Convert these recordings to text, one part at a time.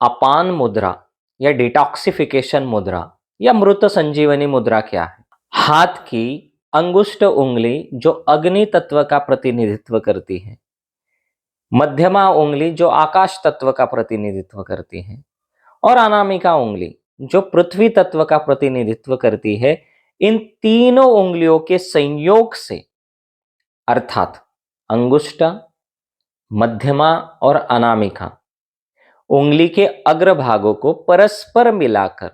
अपान मुद्रा या डिटॉक्सिफिकेशन मुद्रा या मृत संजीवनी मुद्रा क्या है? हाथ की अंगुष्ठ उंगली जो अग्नि तत्व का प्रतिनिधित्व करती है, मध्यमा उंगली जो आकाश तत्व का प्रतिनिधित्व करती है और अनामिका उंगली जो पृथ्वी तत्व का प्रतिनिधित्व करती है, इन तीनों उंगलियों के संयोग से अर्थात अंगुष्ठ, मध्यमा और अनामिका उंगली के अग्रभागों को परस्पर मिलाकर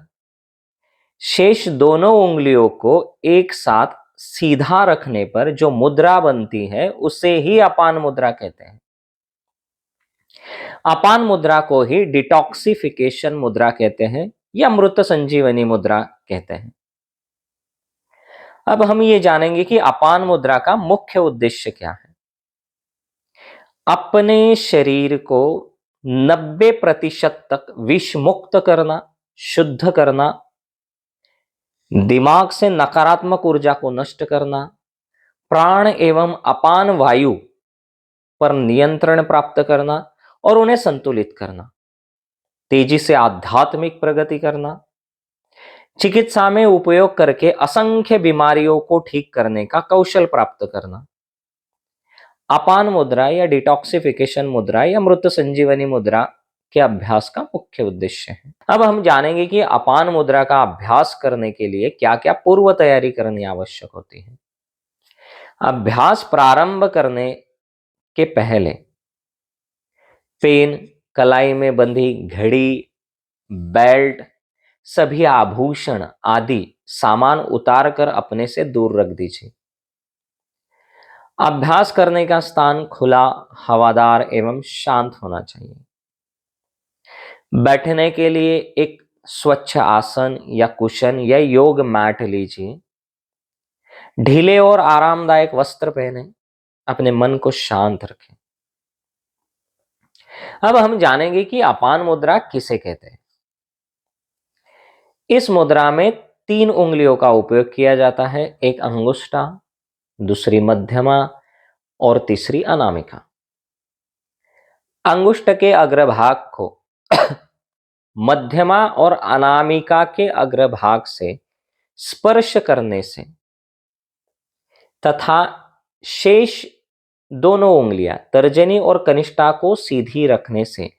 शेष दोनों उंगलियों को एक साथ सीधा रखने पर जो मुद्रा बनती है उसे ही अपान मुद्रा कहते हैं। अपान मुद्रा को ही डिटॉक्सिफिकेशन मुद्रा कहते हैं या मृत संजीवनी मुद्रा कहते हैं। अब हम ये जानेंगे कि अपान मुद्रा का मुख्य उद्देश्य क्या है। अपने शरीर को 90% तक विष मुक्त करना, शुद्ध करना, दिमाग से नकारात्मक ऊर्जा को नष्ट करना, प्राण एवं अपान वायु पर नियंत्रण प्राप्त करना और उन्हें संतुलित करना, तेजी से आध्यात्मिक प्रगति करना, चिकित्सा में उपयोग करके असंख्य बीमारियों को ठीक करने का कौशल प्राप्त करना, अपान मुद्रा या डिटॉक्सिफिकेशन मुद्रा या मृत संजीवनी मुद्रा के अभ्यास का मुख्य उद्देश्य है। अब हम जानेंगे कि अपान मुद्रा का अभ्यास करने के लिए क्या क्या पूर्व तैयारी करनी आवश्यक होती है। अभ्यास प्रारंभ करने के पहले पेन, कलाई में बंधी घड़ी, बेल्ट, सभी आभूषण आदि सामान उतार कर अपने से दूर रख दीजिए। अभ्यास करने का स्थान खुला, हवादार एवं शांत होना चाहिए। बैठने के लिए एक स्वच्छ आसन या कुशन या योग मैट लीजिए। ढीले और आरामदायक वस्त्र पहने, अपने मन को शांत रखें। अब हम जानेंगे कि अपान मुद्रा किसे कहते हैं। इस मुद्रा में 3 उंगलियों का उपयोग किया जाता है, एक अंगुष्ठा, दूसरी मध्यमा और तीसरी अनामिका। अंगुष्ठ के अग्रभाग को मध्यमा और अनामिका के अग्रभाग से स्पर्श करने से तथा शेष दोनों उंगलियां तर्जनी और कनिष्ठा को सीधी रखने से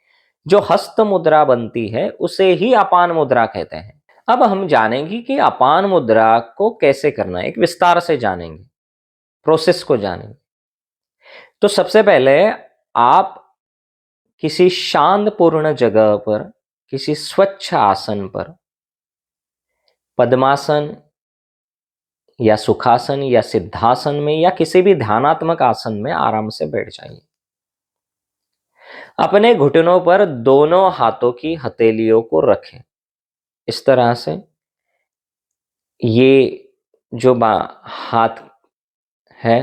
जो हस्त मुद्रा बनती है उसे ही अपान मुद्रा कहते हैं। अब हम जानेंगे कि अपान मुद्रा को कैसे करना है, एक विस्तार से जानेंगे, प्रोसेस को जानेंगे। तो सबसे पहले आप किसी शांतपूर्ण जगह पर, किसी स्वच्छ आसन पर, पद्मासन या सुखासन या सिद्धासन में या किसी भी ध्यानात्मक आसन में आराम से बैठ जाइए। अपने घुटनों पर दोनों हाथों की हथेलियों को रखें। इस तरह से ये जो हाथ है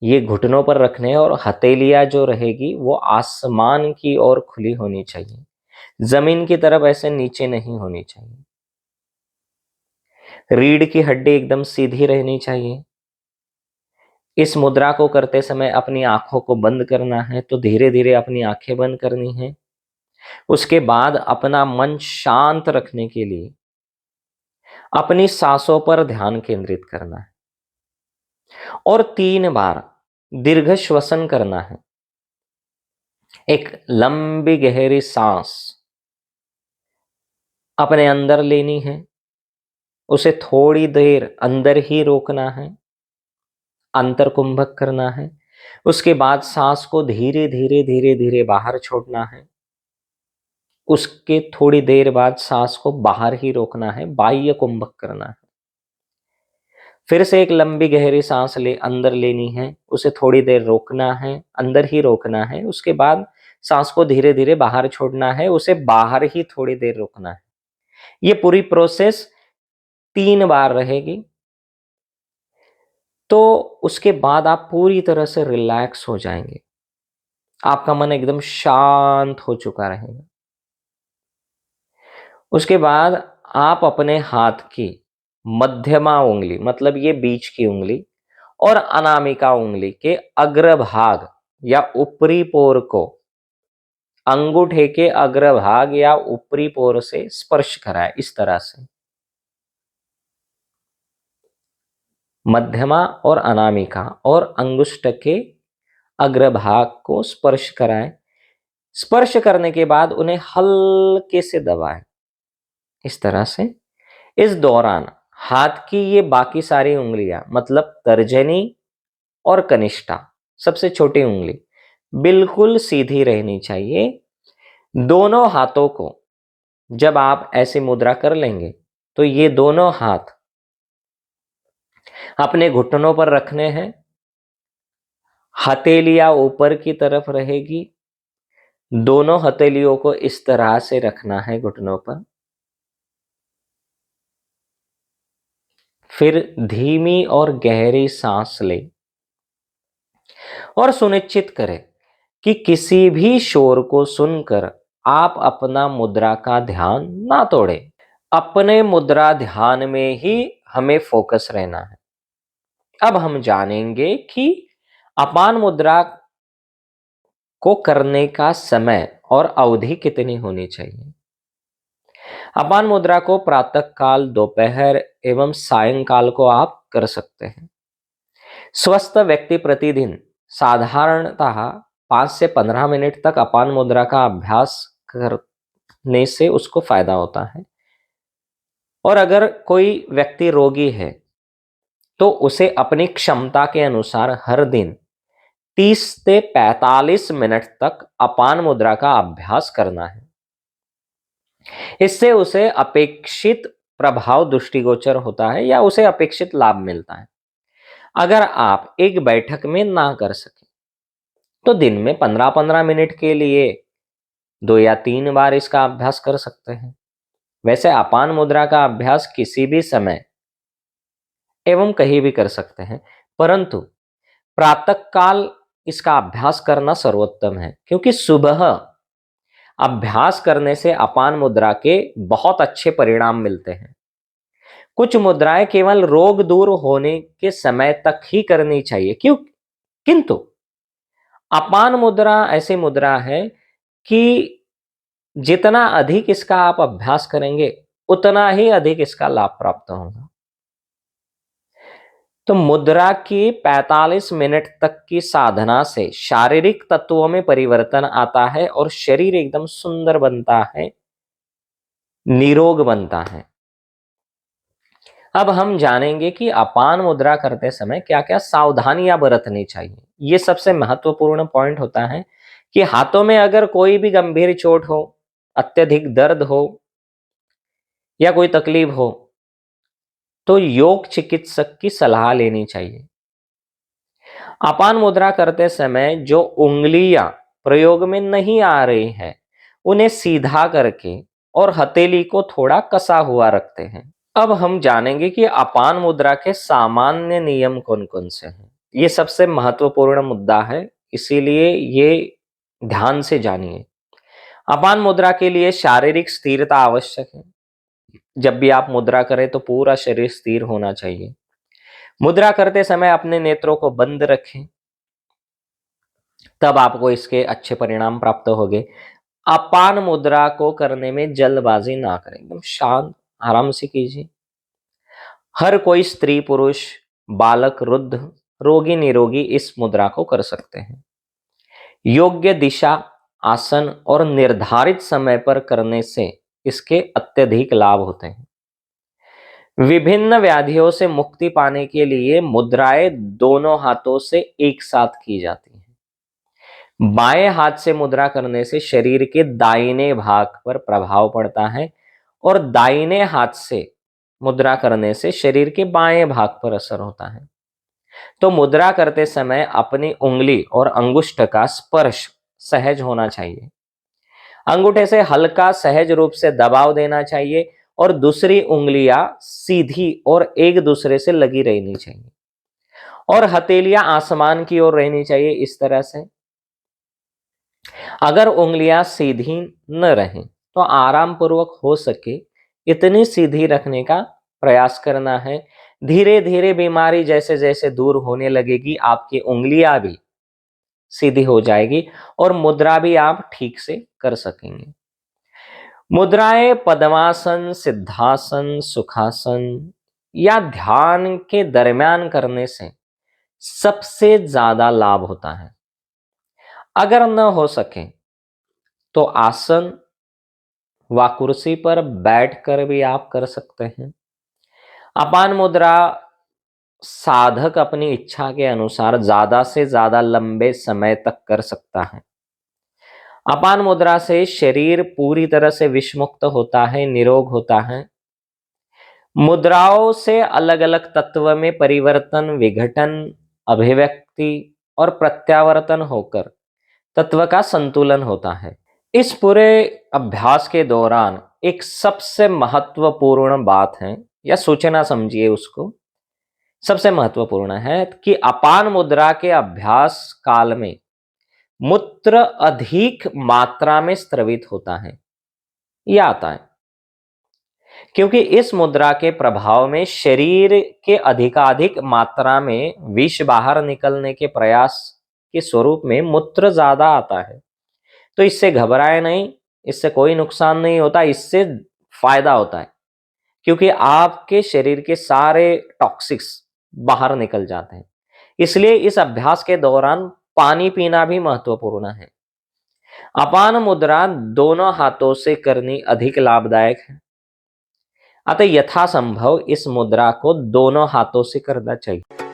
ये घुटनों पर रखने और हथेलियां जो रहेगी वो आसमान की ओर खुली होनी चाहिए, जमीन की तरफ ऐसे नीचे नहीं होनी चाहिए। रीढ़ की हड्डी एकदम सीधी रहनी चाहिए। इस मुद्रा को करते समय अपनी आंखों को बंद करना है, तो धीरे धीरे अपनी आंखें बंद करनी है। उसके बाद अपना मन शांत रखने के लिए अपनी सांसों पर ध्यान केंद्रित करना है और 3 बार दीर्घ श्वसन करना है। एक लंबी गहरी सांस अपने अंदर लेनी है, उसे थोड़ी देर अंदर ही रोकना है, अंतर कुंभक करना है। उसके बाद सांस को धीरे धीरे धीरे धीरे बाहर छोड़ना है। उसके थोड़ी देर बाद सांस को बाहर ही रोकना है, बाह्य कुंभक करना है। फिर से एक लंबी गहरी सांस अंदर लेनी है, उसे थोड़ी देर रोकना है, अंदर ही रोकना है। उसके बाद सांस को धीरे धीरे बाहर छोड़ना है, उसे बाहर ही थोड़ी देर रोकना है। ये पूरी प्रोसेस 3 बार रहेगी। तो उसके बाद आप पूरी तरह से रिलैक्स हो जाएंगे, आपका मन एकदम शांत हो चुका रहेगा। उसके बाद आप अपने हाथ की मध्यमा उंगली, मतलब ये बीच की उंगली, और अनामिका उंगली के अग्रभाग या ऊपरी पोर को अंगूठे के अग्रभाग या ऊपरी पोर से स्पर्श कराए, इस तरह से। मध्यमा और अनामिका और अंगुष्ठ के अग्रभाग को स्पर्श कराएं। स्पर्श करने के बाद उन्हें हल्के से दबाएं, इस तरह से। इस दौरान हाथ की ये बाकी सारी उंगलियां, मतलब तर्जनी और कनिष्ठा, सबसे छोटी उंगली, बिल्कुल सीधी रहनी चाहिए। दोनों हाथों को जब आप ऐसी मुद्रा कर लेंगे तो ये दोनों हाथ अपने घुटनों पर रखने हैं। हथेलियां ऊपर की तरफ रहेगी। दोनों हथेलियों को इस तरह से रखना है घुटनों पर। फिर धीमी और गहरी सांस लें और सुनिश्चित करें कि किसी भी शोर को सुनकर आप अपना मुद्रा का ध्यान ना तोड़ें। अपने मुद्रा ध्यान में ही हमें फोकस रहना है। अब हम जानेंगे कि अपान मुद्रा को करने का समय और अवधि कितनी होनी चाहिए। अपान मुद्रा को प्रातः काल, दोपहर एवं सायंकाल को आप कर सकते हैं। स्वस्थ व्यक्ति प्रतिदिन साधारणतः 5 से 15 मिनट तक अपान मुद्रा का अभ्यास करने से उसको फायदा होता है। और अगर कोई व्यक्ति रोगी है तो उसे अपनी क्षमता के अनुसार हर दिन 30 से 45 मिनट तक अपान मुद्रा का अभ्यास करना है। इससे उसे अपेक्षित प्रभाव दृष्टिगोचर होता है या उसे अपेक्षित लाभ मिलता है। अगर आप एक बैठक में ना कर सके तो दिन में 15-15 मिनट के लिए 2 या 3 बार इसका अभ्यास कर सकते हैं। वैसे अपान मुद्रा का अभ्यास किसी भी समय एवं कहीं भी कर सकते हैं, परंतु प्रातः काल इसका अभ्यास करना सर्वोत्तम है, क्योंकि सुबह अभ्यास करने से अपान मुद्रा के बहुत अच्छे परिणाम मिलते हैं। कुछ मुद्राएं केवल रोग दूर होने के समय तक ही करनी चाहिए, क्यों? किंतु अपान मुद्रा ऐसी मुद्रा है कि जितना अधिक इसका आप अभ्यास करेंगे उतना ही अधिक इसका लाभ प्राप्त होगा। तो मुद्रा की 45 मिनट तक की साधना से शारीरिक तत्वों में परिवर्तन आता है और शरीर एकदम सुंदर बनता है, निरोग बनता है। अब हम जानेंगे कि अपान मुद्रा करते समय क्या क्या सावधानियां बरतनी चाहिए। ये सबसे महत्वपूर्ण पॉइंट होता है कि हाथों में अगर कोई भी गंभीर चोट हो, अत्यधिक दर्द हो या कोई तकलीफ हो तो योग चिकित्सक की सलाह लेनी चाहिए। अपान मुद्रा करते समय जो उंगलियां प्रयोग में नहीं आ रही हैं उन्हें सीधा करके और हथेली को थोड़ा कसा हुआ रखते हैं। अब हम जानेंगे कि अपान मुद्रा के सामान्य नियम कौन कौन से हैं। ये सबसे महत्वपूर्ण मुद्दा है, इसीलिए ये ध्यान से जानिए। अपान मुद्रा के लिए शारीरिक स्थिरता आवश्यक है। जब भी आप मुद्रा करें तो पूरा शरीर स्थिर होना चाहिए। मुद्रा करते समय अपने नेत्रों को बंद रखें, तब आपको इसके अच्छे परिणाम प्राप्त होंगे। अपान मुद्रा को करने में जल्दबाजी ना करें, एकदम शांत आराम से कीजिए। हर कोई स्त्री पुरुष, बालक वृद्ध, रोगी निरोगी इस मुद्रा को कर सकते हैं। योग्य दिशा, आसन और निर्धारित समय पर करने से इसके अत्यधिक लाभ होते हैं। विभिन्न व्याधियों से मुक्ति पाने के लिए मुद्राएं दोनों हाथों से एक साथ की जाती हैं। बाएं हाथ से मुद्रा करने से शरीर के दाहिने भाग पर प्रभाव पड़ता है और दाहिने हाथ से मुद्रा करने से शरीर के बाएं भाग पर असर होता है। तो मुद्रा करते समय अपनी उंगली और अंगुष्ठ का स्पर्श सहज होना चाहिए। अंगूठे से हल्का सहज रूप से दबाव देना चाहिए और दूसरी उंगलियां सीधी और एक दूसरे से लगी रहनी चाहिए और हथेलियां आसमान की ओर रहनी चाहिए, इस तरह से। अगर उंगलियां सीधी न रहें तो आराम पूर्वक हो सके इतनी सीधी रखने का प्रयास करना है। धीरे धीरे बीमारी जैसे जैसे दूर होने लगेगी, आपकी उंगलियां भी सीधी हो जाएगी और मुद्रा भी आप ठीक से कर सकेंगे। मुद्राएं पद्मासन, सिद्धासन, सुखासन या ध्यान के दरमियान करने से सबसे ज्यादा लाभ होता है। अगर न हो सके तो आसन व कुर्सी पर बैठकर भी आप कर सकते हैं। अपान मुद्रा साधक अपनी इच्छा के अनुसार ज्यादा से ज्यादा लंबे समय तक कर सकता है। अपान मुद्रा से शरीर पूरी तरह से विषमुक्त होता है, निरोग होता है। मुद्राओं से अलग अलग तत्व में परिवर्तन, विघटन, अभिव्यक्ति और प्रत्यावर्तन होकर तत्व का संतुलन होता है। इस पूरे अभ्यास के दौरान एक सबसे महत्वपूर्ण बात है, या सूचना समझिए उसको, सबसे महत्वपूर्ण है कि अपान मुद्रा के अभ्यास काल में मूत्र अधिक मात्रा में स्त्रवित होता है या आता है, क्योंकि इस मुद्रा के प्रभाव में शरीर के अधिकाधिक मात्रा में विष बाहर निकलने के प्रयास के स्वरूप में मूत्र ज्यादा आता है। तो इससे घबराए नहीं, इससे कोई नुकसान नहीं होता, इससे फायदा होता है, क्योंकि आपके शरीर के सारे टॉक्सिक्स बाहर निकल जाते हैं। इसलिए इस अभ्यास के दौरान पानी पीना भी महत्वपूर्ण है। अपान मुद्रा दोनों हाथों से करनी अधिक लाभदायक है, अतः यथासंभव इस मुद्रा को दोनों हाथों से करना चाहिए।